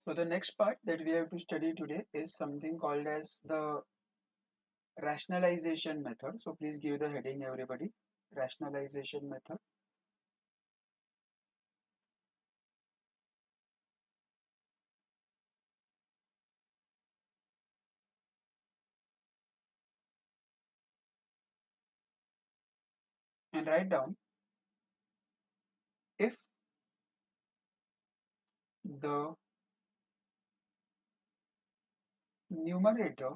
So the next part that we have to study today is something called as the rationalization method. So please give the heading everybody. Rationalization method. And write down if the numerator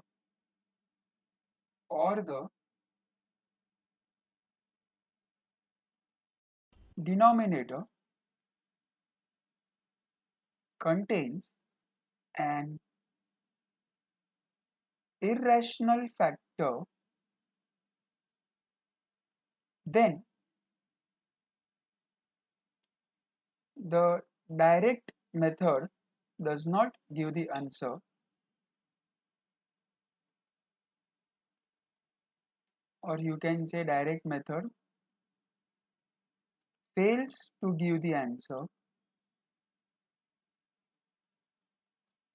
or the denominator contains an irrational factor, then the direct method does not give the answer, or you can say direct method fails to give the answer.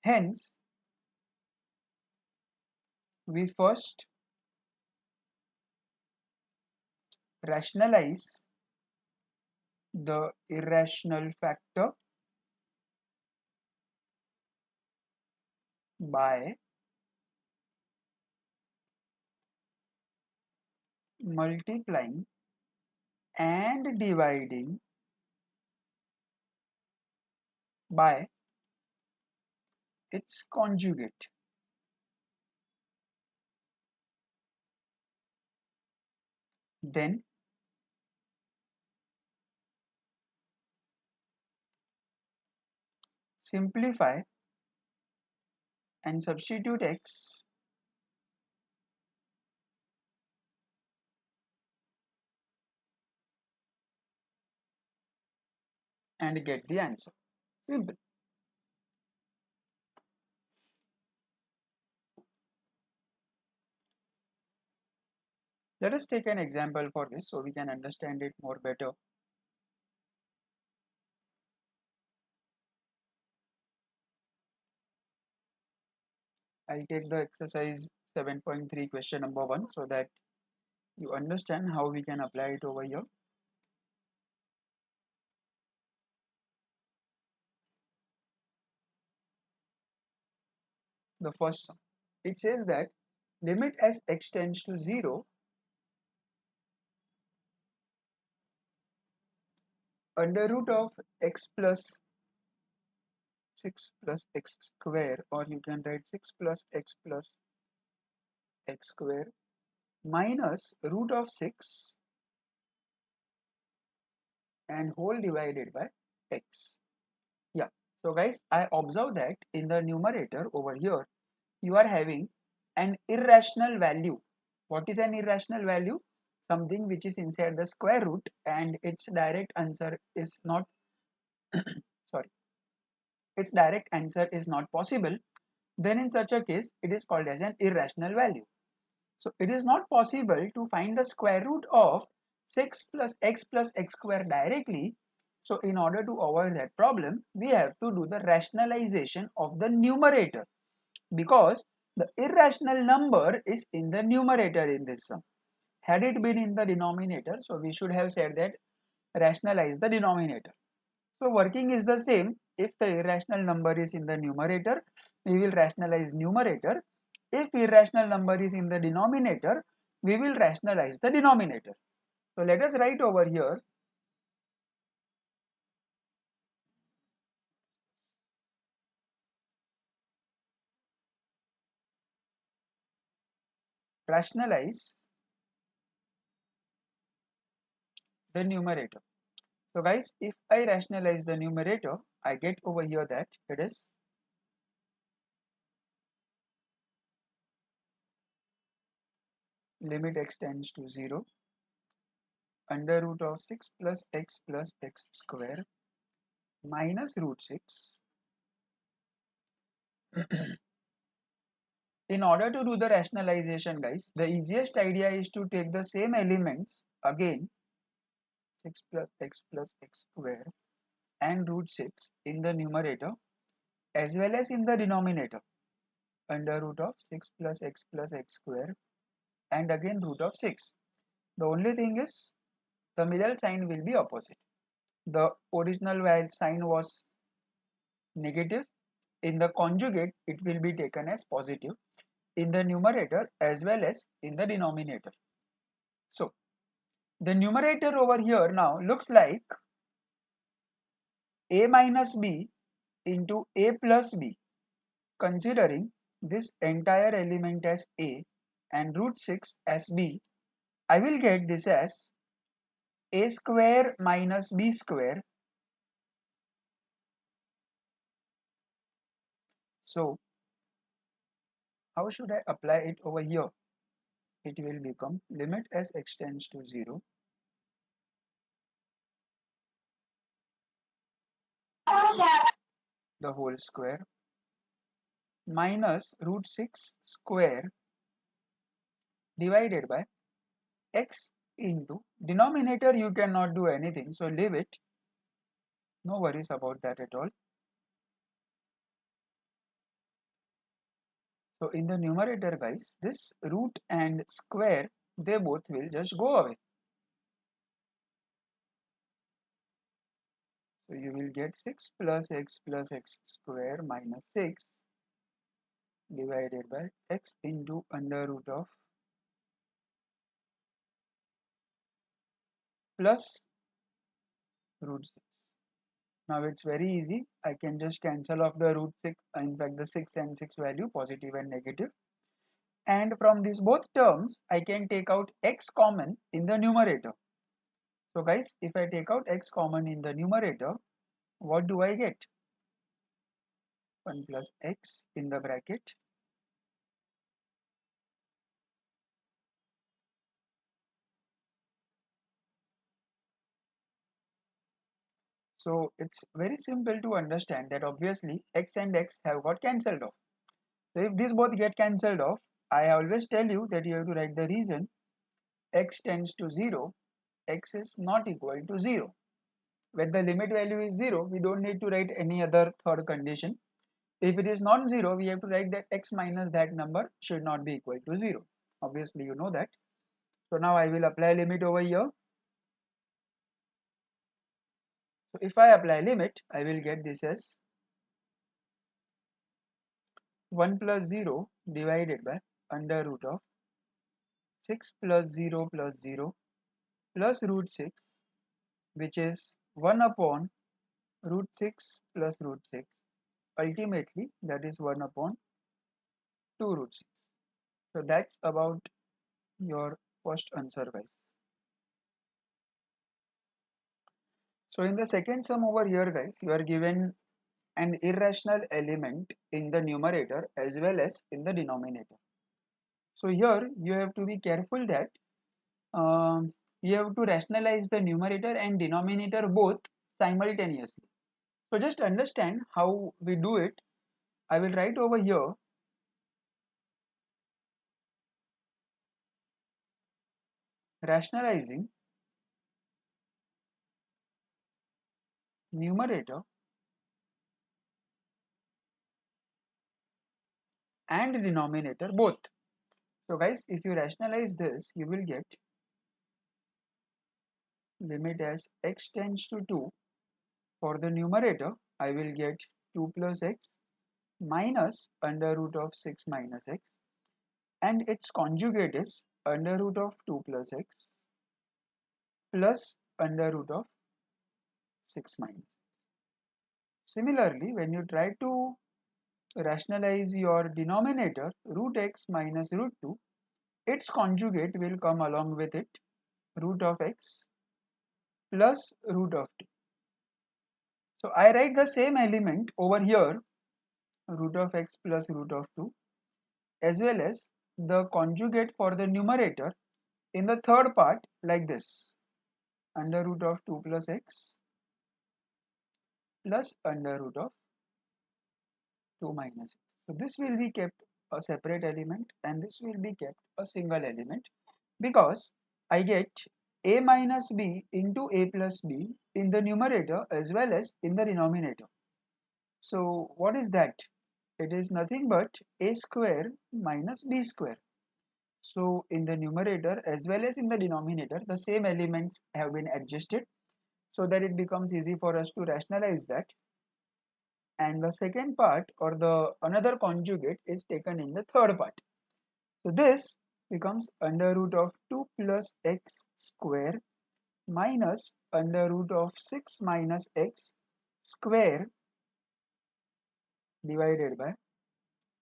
Hence, we first rationalize the irrational factor by multiplying and dividing by its conjugate. Then simplify and substitute x and get the answer. Simple. Let us take an example for this so we can understand it more better. I'll take the exercise 7.3 question number 1 so that you understand how we can apply it over here. The first sum. It says that limit as x tends to 0 under root of x plus 6 plus x square, or you can write 6 plus x square minus root of 6 and whole divided by x. Yeah, so guys, I observe that in the numerator over here you are having an irrational value. What is an irrational value? Something which is inside the square root and its direct answer is not sorry, its direct answer is not possible. Then in such a case it is called as an irrational value. So it is not possible to find the square root of 6 plus x square directly. So in order to avoid that problem, we have to do the rationalization of the numerator, because the irrational number is in the numerator in this sum. Had it been in the denominator, so we should have said that rationalize the denominator. So working is the same. If the irrational number is in the numerator, we will rationalize numerator. If irrational number is in the denominator, we will rationalize the denominator. So let us write over here rationalize the numerator. So guys, if I rationalize the numerator, I get over here that it is limit x tends to 0 under root of 6 plus x square minus root 6. In order to do the rationalization, guys, the easiest idea is to take the same elements again, 6 plus x square and root 6 in the numerator. as well as in the denominator, under root of 6 plus x square, and again root of 6. The only thing is the middle sign will be opposite. The original sign was negative. In the conjugate, it will be taken as positive in the numerator as well as in the denominator. So, the numerator over here now looks like a minus b into a plus b, considering this entire element as a and root 6 as b. I will get this as a square minus b square. So, how should I apply it over here? It will become limit as x tends to 0 the whole square minus root 6 square divided by x into denominator. You cannot do anything, so leave it, no worries about that at all. So in the numerator, guys, this root and square, they both will just go away. So you will get 6 plus x square minus 6 divided by x into under root of plus root 6. Now it's very easy. I can just cancel off the root 6, in fact the 6 and 6 value, positive and negative. And from these both terms, I can take out x common in the numerator. So guys, if I take out x common in the numerator, what do I get? 1 plus x in the bracket so it's very simple to understand that obviously x and x have got cancelled off. So if these both get cancelled off, I always tell you that you have to write the reason x tends to 0, x is not equal to 0. When the limit value is 0, we don't need to write any other third condition. If it is not 0, we have to write that x minus that number should not be equal to 0. Obviously, you know that. So now I will apply limit over here. So if I apply limit, I will get this as 1 plus 0 divided by under root of 6 plus 0 plus 0 plus root 6, which is 1 upon root 6 plus root 6. Ultimately, that is 1 upon 2 root 6. So that's about your first answer, guys. So in the second sum over here, guys, you are given an irrational element in the numerator as well as in the denominator. So here you have to be careful that you have to rationalize the numerator and denominator both simultaneously. So just understand how we do it. I will write over here rationalizing numerator and denominator both. So guys, if you rationalize this, you will get limit as x tends to 2. For the numerator, I will get 2 plus x minus under root of 6 minus x, and its conjugate is under root of 2 plus x plus under root of 6 minus. Similarly, when you try to rationalize your denominator, root x minus root 2, its conjugate will come along with it, root of x plus root of 2. So I write the same element over here, root of x plus root of 2, as well as the conjugate for the numerator in the third part like this, under root of 2 plus x plus under root of 2 minus x. So this will be kept a separate element and this will be kept a single element, because I get a minus b into a plus b in the numerator as well as in the denominator. So what is that? It is nothing but a square minus b square. So in the numerator as well as in the denominator, the same elements have been adjusted so that it becomes easy for us to rationalize that. And the second part or the another conjugate is taken in the third part. So this becomes under root of 2 plus x square minus under root of 6 minus x square divided by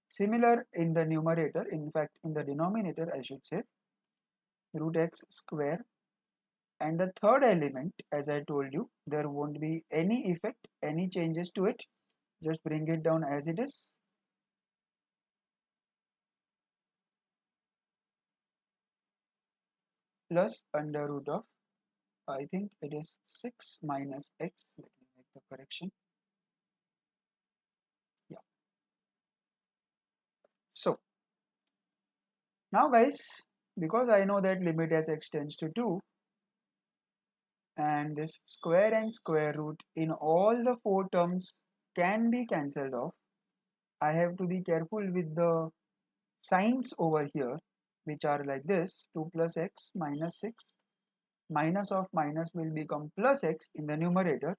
similar in the numerator, in fact in the denominator I should say, root x square. And the third element, as I told you, there won't be any effect, any changes to it. Just bring it down as it is. Plus under root of, I think it is 6 minus x. Let me make the correction. Yeah. So now guys, because I know that limit as x tends to 2, and this square and square root in all the four terms can be cancelled off, I have to be careful with the signs over here, which are like this: 2 plus x minus 6, minus of minus will become plus x in the numerator.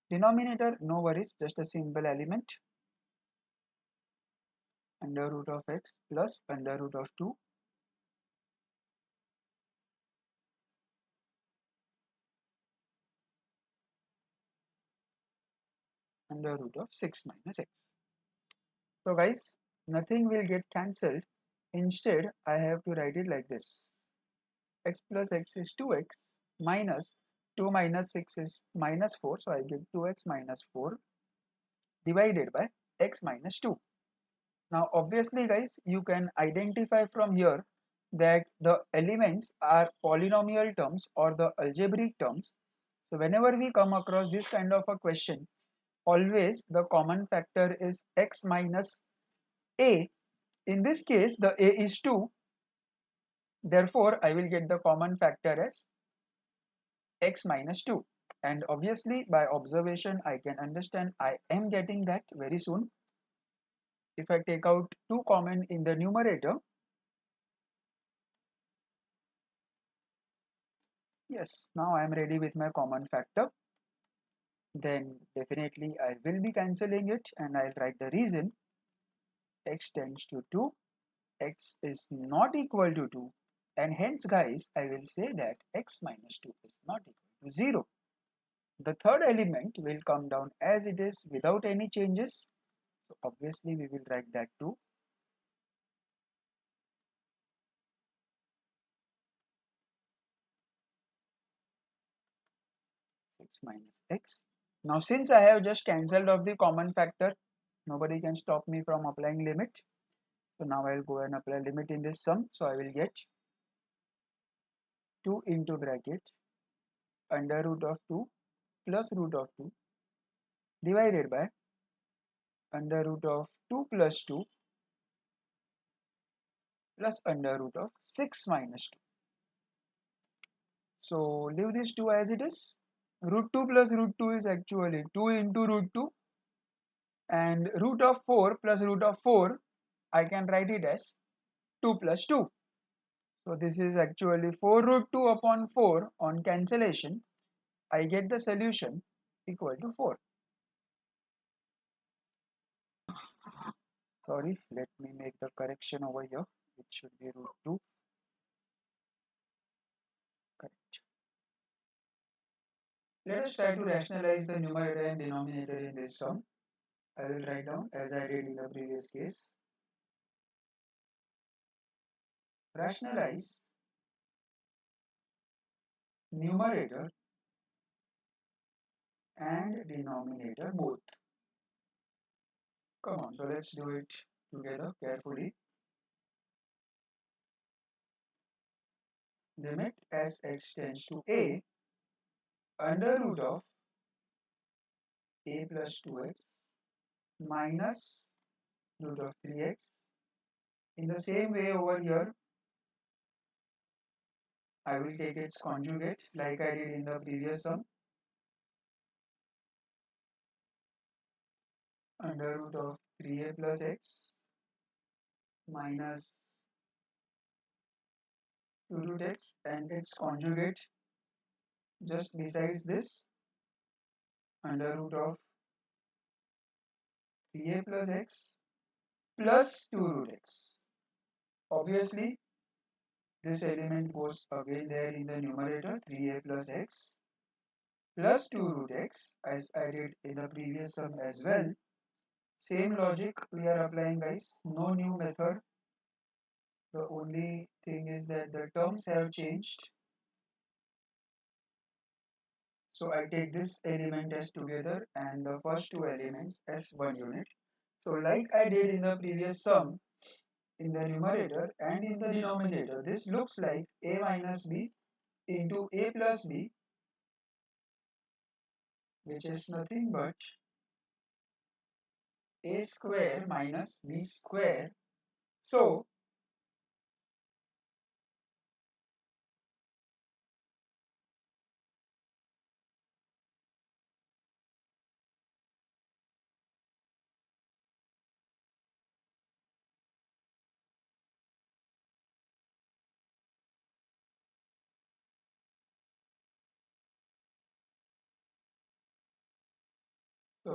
Denominator, no worries, just a simple element, under root of x plus under root of 2 under root of 6 minus x. So guys, nothing will get cancelled. Instead, I have to write it like this: x plus x is 2x minus 2 minus 6 is minus 4, so I get 2x minus 4 divided by x minus 2. Now obviously guys, you can identify from here that the elements are polynomial terms or the algebraic terms. So whenever we come across this kind of a question, always the common factor is x minus a. In this case the a is 2, therefore I will get the common factor as x minus 2. And obviously by observation I can understand I am getting that very soon. If I take out 2 common in the numerator, yes, now I am ready with my common factor. Then definitely I will be cancelling it and I'll write the reason. X tends to 2, x is not equal to 2, and hence guys I will say that x minus 2 is not equal to 0. The third element will come down as it is without any changes. So obviously we will write that too. 6 minus x. Now since I have just cancelled off the common factor, nobody can stop me from applying limit. So now I will go and apply limit in this sum. So I will get 2 into bracket under root of 2 plus root of 2 divided by under root of 2 plus 2 plus under root of 6 minus 2. So leave this 2 as it is. Root 2 plus root 2 is actually 2 into root 2, and root of 4 plus root of 4 I can write it as 2 plus 2. So this is actually 4 root 2 upon 4. On cancellation I get the solution equal to 4. Sorry, let me make the correction over here. It should be root 2. Correct. Let us try to rationalize the numerator and denominator in this sum. I will write down as I did in the previous case. Rationalize numerator and denominator both. Come on, so let's do it together carefully. Limit as x tends to a under root of a plus 2x minus root of 3x. In the same way over here, I will take its conjugate like I did in the previous sum. under root of 3a plus x minus 2 root x and its conjugate just besides this under root of 3a plus x plus 2 root x. Obviously, this element goes again there in the numerator 3a plus x plus 2 root x as I did in the previous sum as well. Same logic we are applying, guys. No new method. The only thing is that the terms have changed. So I take this element as together and the first two elements as one unit. So like I did in the previous sum, in the numerator and in the denominator, this looks like a minus b into a plus b, which is nothing but a square minus b square. So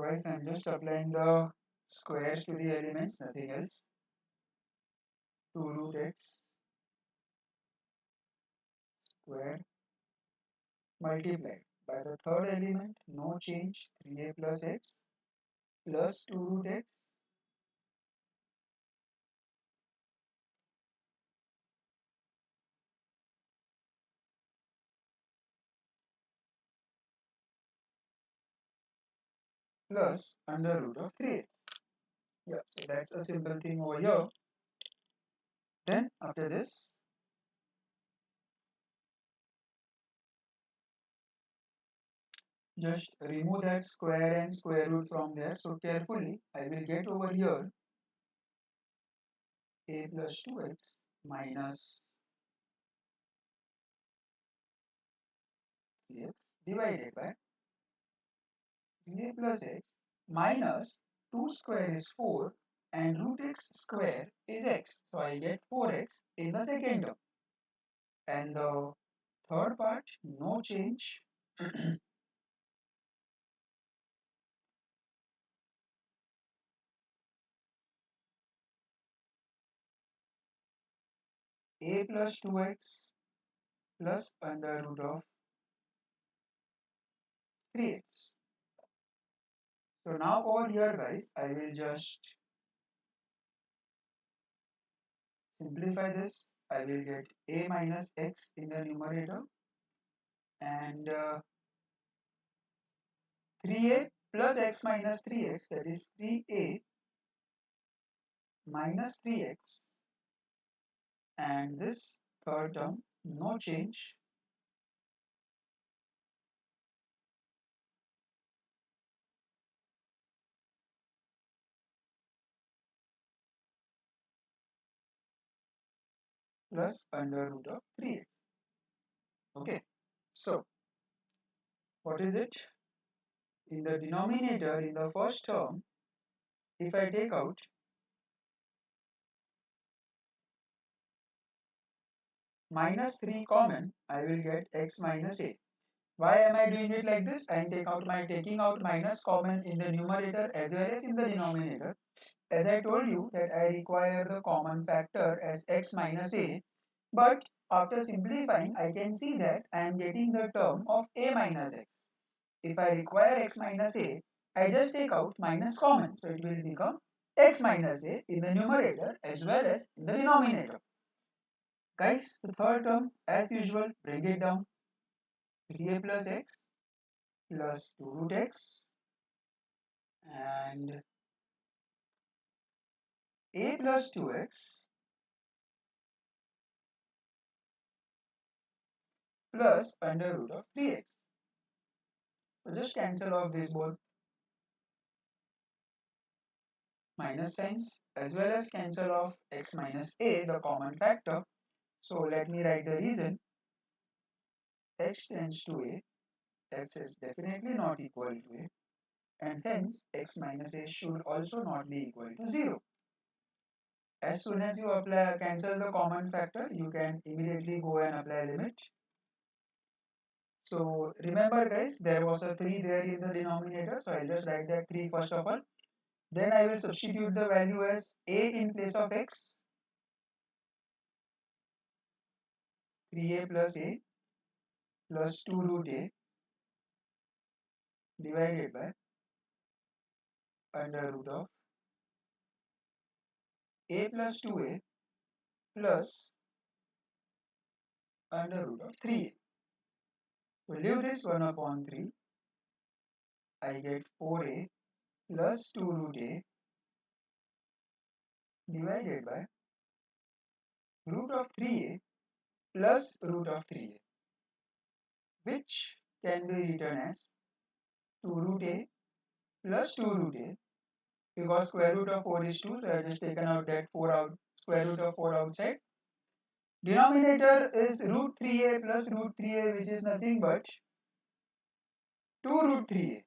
guys, I'm just applying the squares to the elements, nothing else. 2 root x squared multiplied by the third element, no change, 3a plus x plus 2 root x plus under root of 3x. Yeah, so that's a simple thing over here. Then after this, just remove that square and square root from there. So carefully, I will get over here a plus 2x minus 3x divided by 3a plus x minus 2 square is 4 and root x square is x. So I get 4x in the second term. And the third part, no change. A plus 2x plus under root of 3x. So now over here, guys, I will just simplify this. I will get a minus x in the numerator and 3a plus x minus 3x, that is 3a minus 3x, and this third term no change plus under root of 3x. Okay, so what is it? In the denominator, in the first term, if I take out minus 3 common, I will get x minus a. Why am I doing it like this? I am taking out minus common in the numerator as well as in the denominator. As I told you that I require the common factor as x minus a, but after simplifying I can see that I am getting the term of a minus x. If I require x minus a, I just take out minus common. So it will become x minus a in the numerator as well as in the denominator. Guys, the third term as usual, bring it down. 3a plus x plus 2 root x and a plus 2x plus under root of 3x. So just cancel off these both minus signs as well as cancel off x minus a, the common factor. So let me write the reason. X tends to a, x is definitely not equal to a. and hence x minus a should also not be equal to 0. As soon as you cancel the common factor, you can immediately go and apply limit. So remember guys, there was a 3 there in the denominator, so I'll just write that 3 first of all. Then I will substitute the value as a in place of x, 3a plus 2 root a divided by under root of a plus 2a plus under root of 3a. So leave this 1 upon 3, I get 4a plus 2 root a divided by root of 3a plus root of 3a, which can be written as 2 root a plus 2 root a, because square root of 4 is 2, so I have just taken out that 4 out, square root of 4 outside. Denominator is root 3a plus root 3a, which is nothing but 2 root 3a.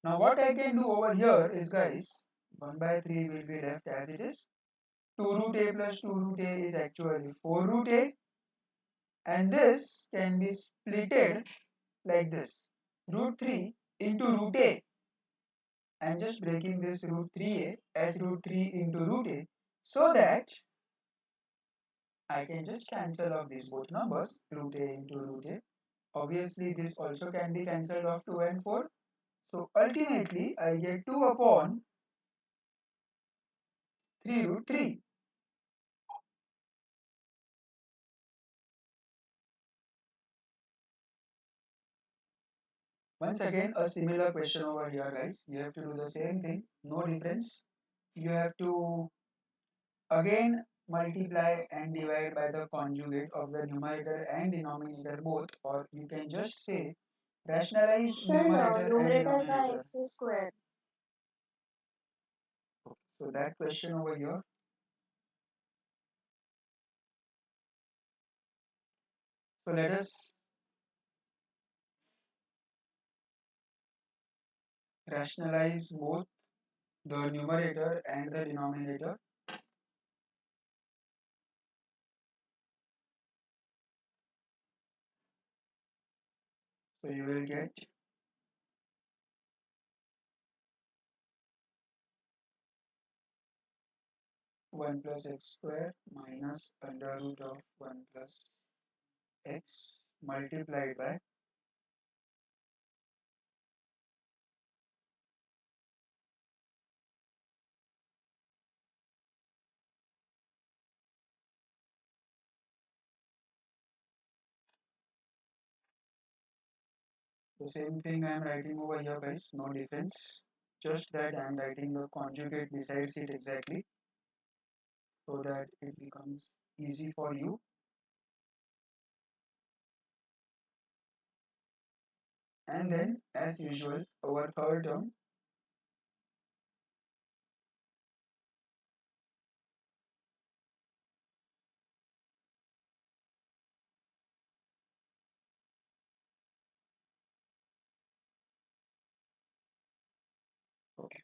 Now what I can do over here is guys, 1 by 3 will be left as it is. 2 root a plus 2 root a is actually 4 root a, and this can be splitted like this, root 3 into root a. I am just breaking this root 3a as root 3 into root a so that I can just cancel off these both numbers, root a into root a. Obviously this also can be cancelled off 2 and 4. So ultimately I get 2 upon 3 root 3. Once again a similar question over here guys. You have to do the same thing, no difference. You have to again multiply and divide by the conjugate of the numerator and denominator both, or you can just say rationalize sir numerator and numerator का denominator. X square So that question over here. So let us rationalize both the numerator and the denominator. So you will get 1 plus x square minus under root of 1 plus x multiplied by the same thing I am writing over here guys, no difference. Just that I am writing the conjugate besides it exactly so that it becomes easy for you. And then as usual our third term, okay.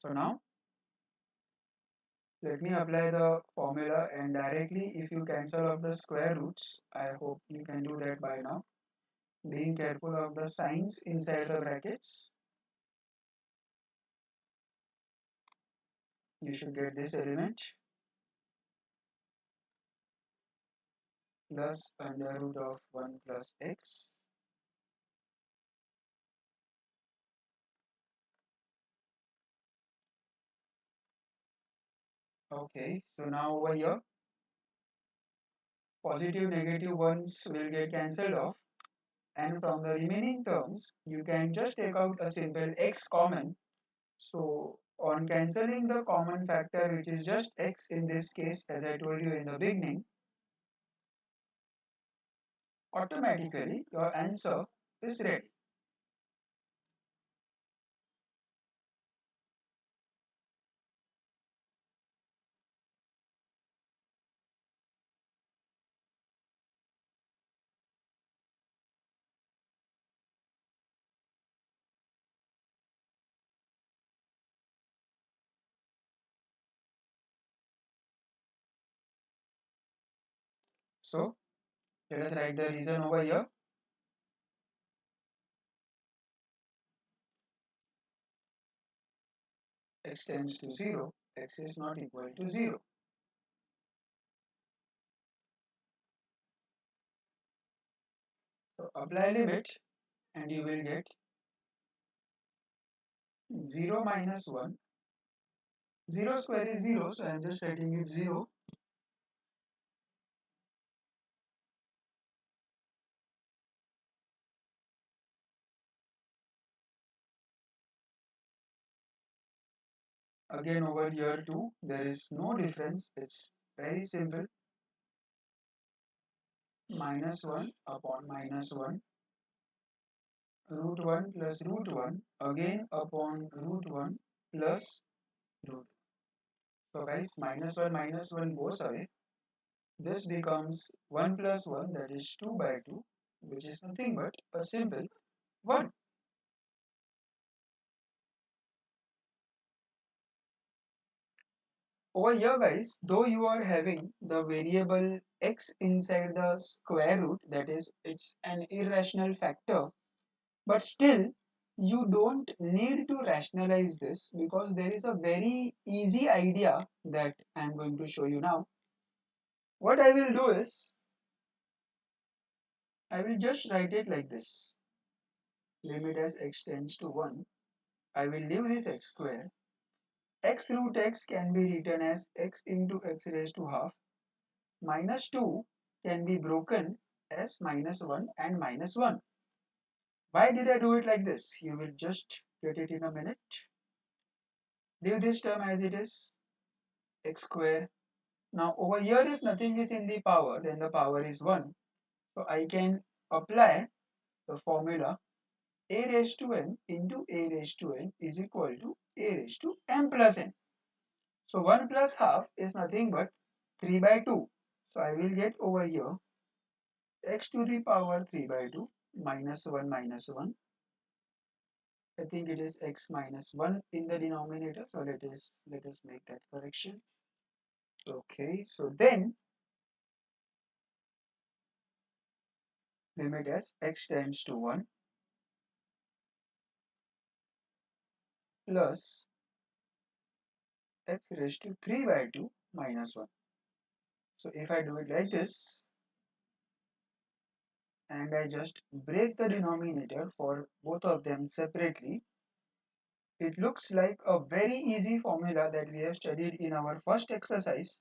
So now let me apply the formula and directly if you cancel off the square roots, I hope you can do that by now. Being careful of the signs inside the brackets, you should get this element plus under root of 1 plus x. Okay, so now over here, positive negative ones will get cancelled off, and from the remaining terms, you can just take out a simple x common. So on cancelling the common factor, which is just x in this case, as I told you in the beginning, automatically your answer is ready. So let us write the reason over here. X tends to 0, x is not equal to 0. So apply limit and you will get 0 minus 1. 0 square is 0, so I am just writing it 0. Again over here too, there is no difference. It's very simple. Minus 1 upon minus 1. Root 1 plus root 1 again upon root 1 plus root. So guys, minus 1 goes away. This becomes 1 plus 1, that is 2 by 2, which is nothing but a simple 1. Over here guys, though you are having the variable x inside the square root, that is it's an irrational factor, but still you don't need to rationalize this because there is a very easy idea that I am going to show you now. What I will do is, I will just write it like this. Limit as x tends to 1. I will leave this x square. X root x can be written as x into x raised to half. Minus 2 can be broken as minus 1 and minus 1. Why did I do it like this? You will just get it in a minute. Leave this term as it is, x square. Now over here if nothing is in the power, then the power is 1. So I can apply the formula a raised to n into a raised to n is equal to a raised to m plus n. So 1 plus half is nothing but 3 by 2. So I will get over here x to the power 3 by 2 minus 1 minus 1. I think it is x minus 1 in the denominator. So let us make that correction. Okay, so then limit as x tends to 1 plus x raised to 3 by 2 minus 1. So if I do it like this and I just break the denominator for both of them separately, it looks like a very easy formula that we have studied in our first exercise.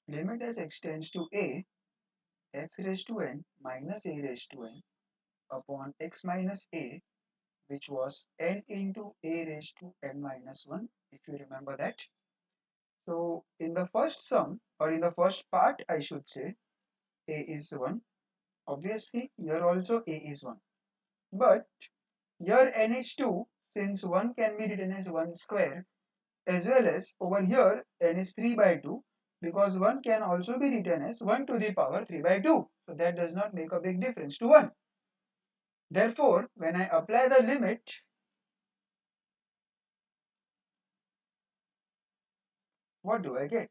Limit as x tends to a, x raised to n minus a raised to n upon x minus a, which was n into a raised to n minus 1, if you remember that. So in the first sum, or in the first part I should say, a is 1. Obviously here also a is 1. But here n is 2, since 1 can be written as 1 square, as well as over here n is 3 by 2, because 1 can also be written as 1 to the power 3 by 2. So that does not make a big difference to 1. Therefore, when I apply the limit, what do I get?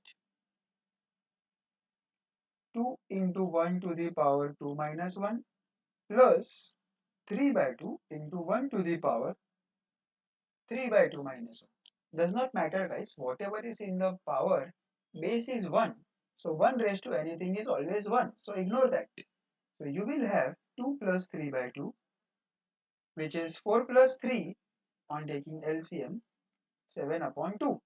2 into 1 to the power 2 minus 1 plus 3 by 2 into 1 to the power 3 by 2 minus 1. Does not matter guys, whatever is in the power, base is 1. So 1 raised to anything is always 1. So ignore that. So you will have 2 plus 3 by 2, which is 4 plus 3 on taking LCM, 7 upon 2.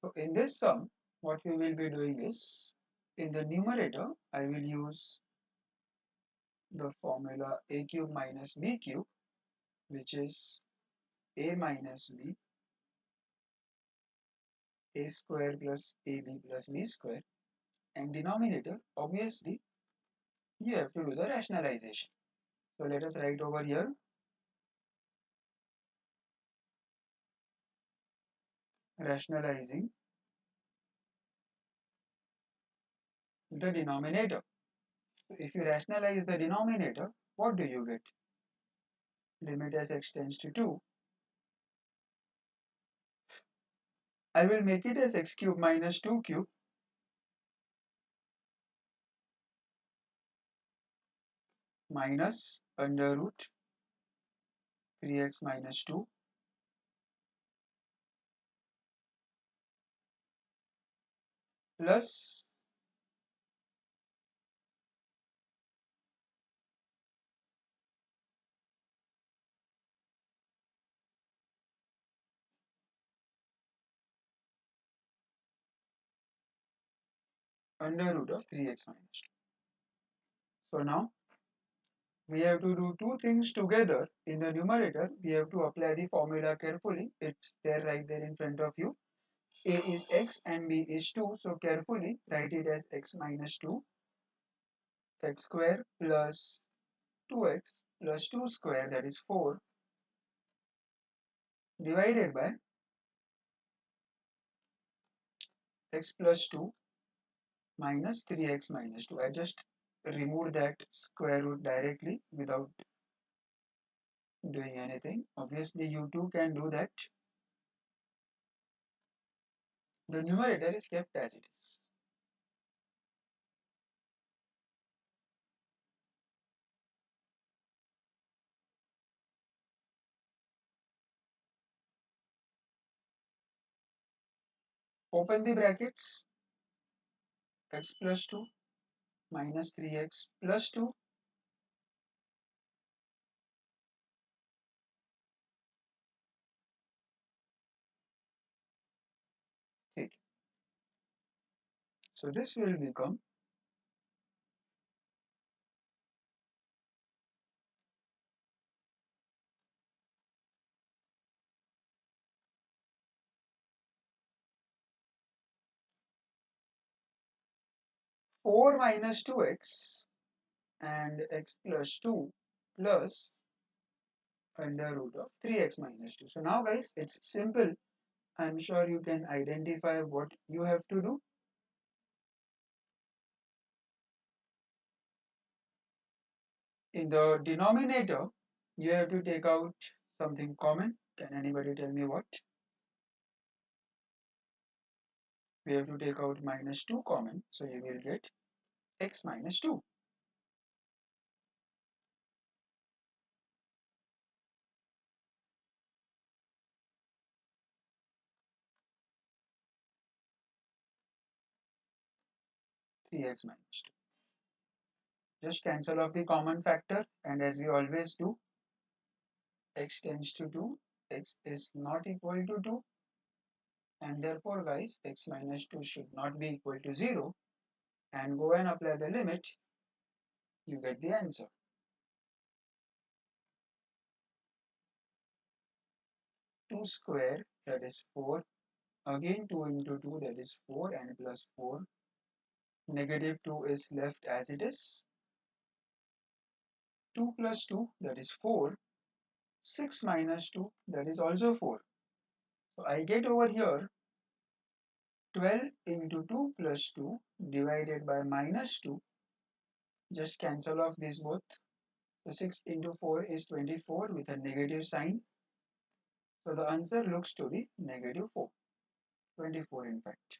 So in this sum, what we will be doing is, in the numerator, I will use the formula a cube minus b cube, which is a minus b, a square plus ab plus b square, and denominator, obviously, you have to do the rationalization. So let us write over here, rationalizing the denominator. So if you rationalize the denominator, what do you get? Limit as x tends to 2. I will make it as x cube minus 2 cube minus under root 3x minus 2 plus under root of 3x minus 2. So now we have to do two things together. In the numerator, we have to apply the formula carefully. It's there right there in front of you. A is x and b is 2. So carefully write it as x minus 2, x square plus 2x plus 2 square, that is 4, divided by x plus 2 minus 3x minus 2. I just removed that square root directly without doing anything. Obviously, you too can do that. The numerator is kept as it is. Open the brackets, x plus 2 minus 3x plus 2 ठीक. So this will become 4 minus 2x and x plus 2 plus under root of 3x minus 2. So now guys, it's simple. I'm sure you can identify what you have to do. In the denominator, you have to take out something common. Can anybody tell me what? We have to take out minus 2 common, so you will get x minus 2. Three x minus 2. Just cancel off the common factor, and as we always do, x tends to 2, x is not equal to 2, and therefore guys, x minus 2 should not be equal to 0, and go and apply the limit, you get the answer. 2 square, that is 4, again 2 into 2, that is 4, and plus 4, negative 2 is left as it is, 2 plus 2, that is 4, 6 minus 2, that is also 4. So I get over here 12 into 2 plus 2 divided by minus 2. Just cancel off these both. So 6 into 4 is 24 with a negative sign. So the answer looks to be negative 4. 24 in fact.